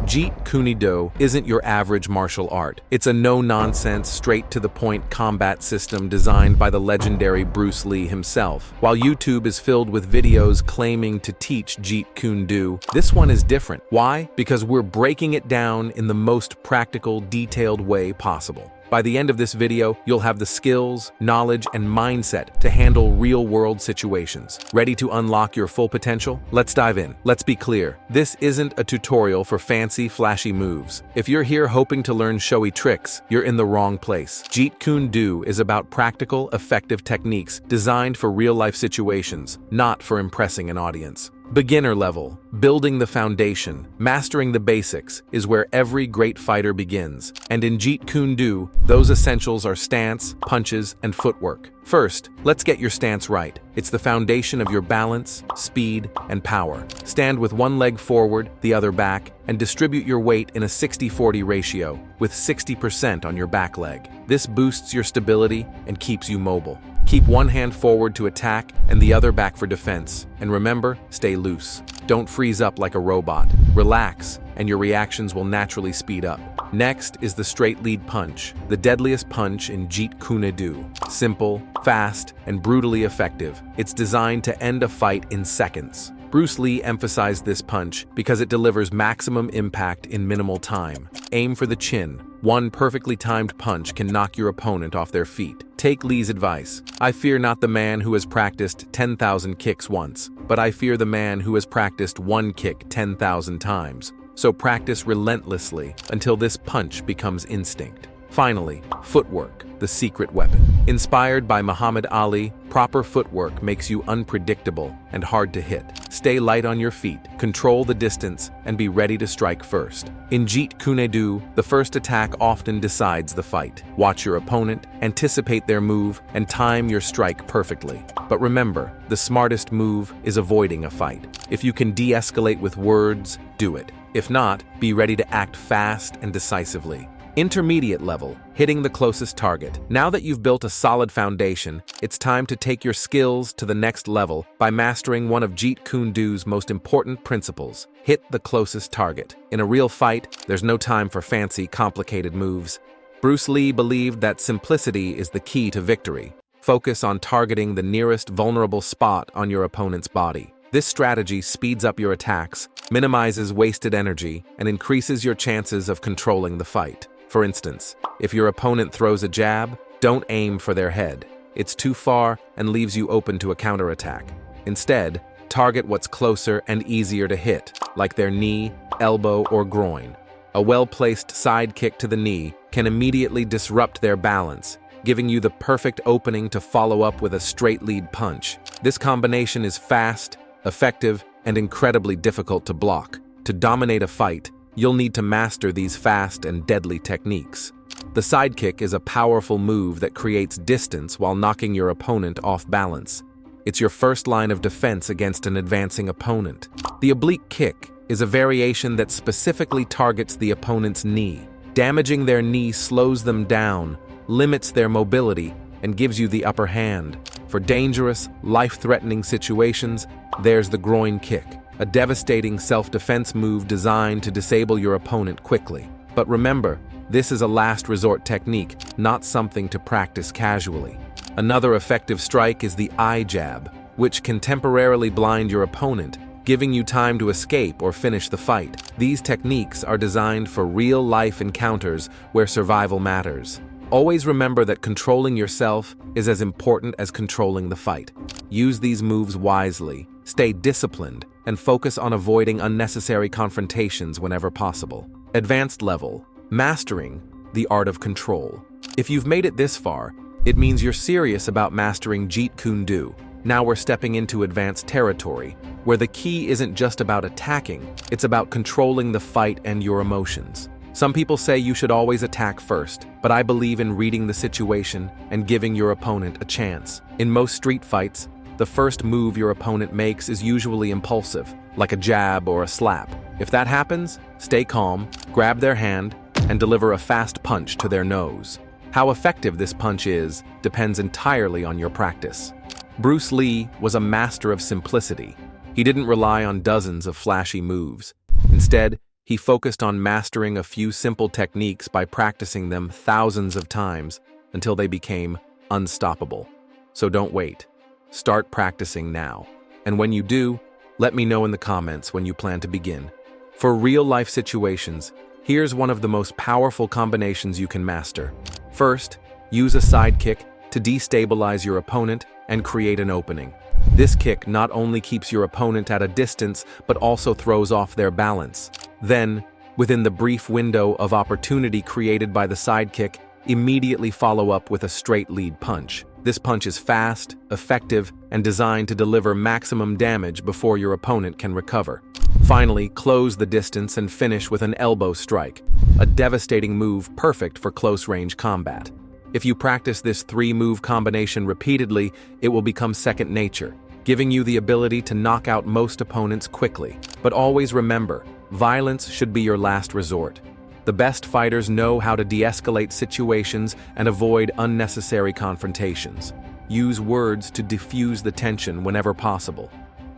Jeet Kune Do isn't your average martial art. It's a no-nonsense, straight-to-the-point combat system designed by the legendary Bruce Lee himself. While YouTube is filled with videos claiming to teach Jeet Kune Do, this one is different. Why? Because we're breaking it down in the most practical, detailed way possible. By the end of this video, you'll have the skills, knowledge, and mindset to handle real-world situations. Ready to unlock your full potential? Let's dive in. Let's be clear. This isn't a tutorial for fancy, flashy moves. If you're here hoping to learn showy tricks, you're in the wrong place. Jeet Kune Do is about practical, effective techniques designed for real-life situations, not for impressing an audience. Beginner level, building the foundation, mastering the basics is where every great fighter begins. And in Jeet Kune Do, those essentials are stance, punches, and footwork. First, let's get your stance right. It's the foundation of your balance, speed, and power. Stand with one leg forward, the other back, and distribute your weight in a 60-40 ratio, with 60% on your back leg. This boosts your stability and keeps you mobile. Keep one hand forward to attack and the other back for defense. And remember, stay loose. Don't freeze up like a robot. Relax, and your reactions will naturally speed up. Next is the straight lead punch, the deadliest punch in Jeet Kune Do. Simple, fast, and brutally effective. It's designed to end a fight in seconds. Bruce Lee emphasized this punch because it delivers maximum impact in minimal time. Aim for the chin. One perfectly timed punch can knock your opponent off their feet. Take Lee's advice. I fear not the man who has practiced 10,000 kicks once, but I fear the man who has practiced one kick 10,000 times. So practice relentlessly until this punch becomes instinct. Finally, footwork, the secret weapon. Inspired by Muhammad Ali, proper footwork makes you unpredictable and hard to hit. Stay light on your feet, control the distance, and be ready to strike first. In Jeet Kune Do, the first attack often decides the fight. Watch your opponent, anticipate their move, and time your strike perfectly. But remember, the smartest move is avoiding a fight. If you can de-escalate with words, do it. If not, be ready to act fast and decisively. Intermediate level, hitting the closest target. Now that you've built a solid foundation, it's time to take your skills to the next level by mastering one of Jeet Kune Do's most important principles: hit the closest target. In a real fight, there's no time for fancy, complicated moves. Bruce Lee believed that simplicity is the key to victory. Focus on targeting the nearest vulnerable spot on your opponent's body. This strategy speeds up your attacks, minimizes wasted energy, and increases your chances of controlling the fight. For instance, if your opponent throws a jab, don't aim for their head. It's too far and leaves you open to a counterattack. Instead, target what's closer and easier to hit, like their knee, elbow, or groin. A well-placed side kick to the knee can immediately disrupt their balance, giving you the perfect opening to follow up with a straight lead punch. This combination is fast, effective, and incredibly difficult to block. To dominate a fight, you'll need to master these fast and deadly techniques. The sidekick is a powerful move that creates distance while knocking your opponent off balance. It's your first line of defense against an advancing opponent. The oblique kick is a variation that specifically targets the opponent's knee. Damaging their knee slows them down, limits their mobility, and gives you the upper hand. For dangerous, life-threatening situations, there's the groin kick, a devastating self-defense move designed to disable your opponent quickly. But remember, this is a last resort technique, not something to practice casually. Another effective strike is the eye jab, which can temporarily blind your opponent, giving you time to escape or finish the fight. These techniques are designed for real-life encounters where survival matters. Always remember that controlling yourself is as important as controlling the fight. Use these moves wisely, stay disciplined, and focus on avoiding unnecessary confrontations whenever possible. Advanced level, mastering the art of control. If you've made it this far, it means you're serious about mastering Jeet Kune Do. Now we're stepping into advanced territory, where the key isn't just about attacking, it's about controlling the fight and your emotions. Some people say you should always attack first, but I believe in reading the situation and giving your opponent a chance. In most street fights, the first move your opponent makes is usually impulsive, like a jab or a slap. If that happens, stay calm, grab their hand, and deliver a fast punch to their nose. How effective this punch is depends entirely on your practice. Bruce Lee was a master of simplicity. He didn't rely on dozens of flashy moves. Instead, He focused on mastering a few simple techniques by practicing them thousands of times until they became unstoppable. So don't wait. Start practicing now. And when you do, let me know in the comments when you plan to begin. For real-life situations, here's one of the most powerful combinations you can master. First, use a side kick to destabilize your opponent and create an opening. This kick not only keeps your opponent at a distance, but also throws off their balance. Then, within the brief window of opportunity created by the side kick, immediately follow up with a straight lead punch. This punch is fast, effective, and designed to deliver maximum damage before your opponent can recover. Finally, close the distance and finish with an elbow strike, a devastating move perfect for close-range combat. If you practice this three-move combination repeatedly, it will become second nature, giving you the ability to knock out most opponents quickly. But always remember, violence should be your last resort. The best fighters know how to de-escalate situations and avoid unnecessary confrontations. Use words to diffuse the tension whenever possible.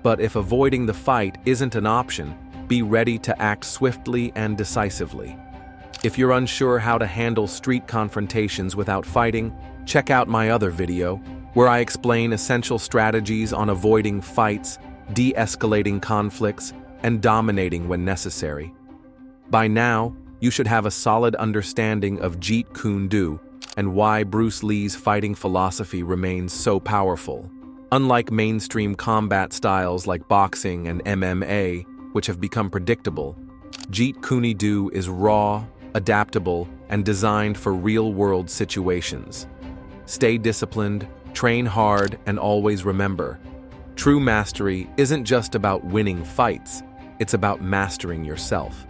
But if avoiding the fight isn't an option, be ready to act swiftly and decisively. If you're unsure how to handle street confrontations without fighting, check out my other video, where I explain essential strategies on avoiding fights, de-escalating conflicts, and dominating when necessary. By now, you should have a solid understanding of Jeet Kune Do and why Bruce Lee's fighting philosophy remains so powerful. Unlike mainstream combat styles like boxing and MMA, which have become predictable, Jeet Kune Do is raw, adaptable, and designed for real-world situations. Stay disciplined, train hard, and always remember, true mastery isn't just about winning fights, it's about mastering yourself.